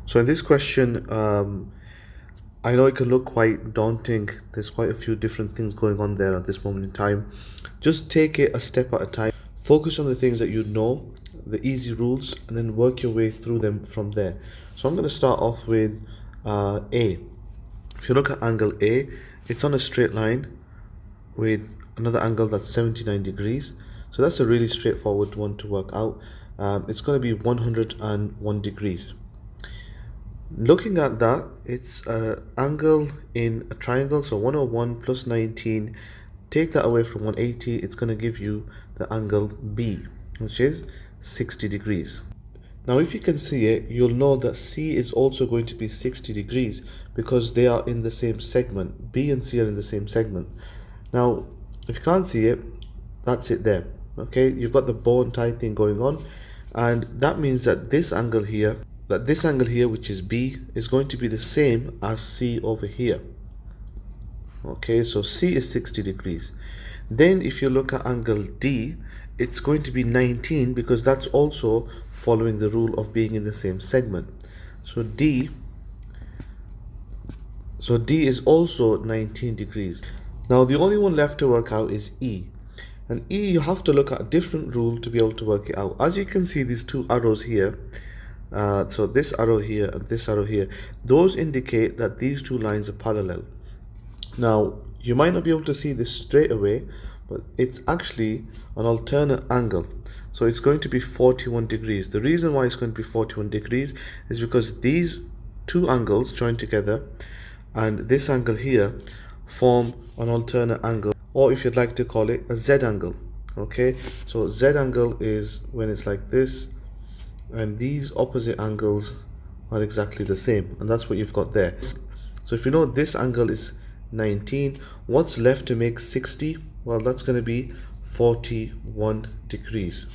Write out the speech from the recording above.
So in this question, I know it can look quite daunting. There's quite a few different things going on there at this moment in time. Just take it a step at a time. Focus on the things that you know, the easy rules, and then work your way through them from there. So I'm going to start off with A. If you look at angle A, it's on a straight line with another angle that's 79 degrees. So that's a really straightforward one to work out. It's going to be 101 degrees. Looking at that, it's an angle in a triangle, so 101 plus 19. Take that away from 180, it's going to give you the angle B, which is 60 degrees. Now if you can see it, you'll know that C is also going to be 60 degrees because they are in the same segment. B and C are in the same segment. Now if you can't see it, that's it there. Okay, you've got the bow and tie thing going on, and that means that this angle here, which is B, is going to be the same as C over here. Okay, so C is 60 degrees. Then if you look at angle D, it's going to be 19 because that's also following the rule of being in the same segment. So D is also 19 degrees. Now the only one left to work out is E. And E, you have to look at a different rule to be able to work it out. As you can see, these two arrows here, so this arrow here and this arrow here, those indicate that these two lines are parallel. Now you might not be able to see this straight away, but it's actually an alternate angle, so it's going to be 41 degrees. The reason why it's going to be 41 degrees is because these two angles join together and this angle here form an alternate angle, or if you'd like to call it a Z angle. Okay, so Z angle is when it's like this and these opposite angles are exactly the same, and that's what you've got there. So if you know this angle is 19, what's left to make 60? Well, that's going to be 41 degrees.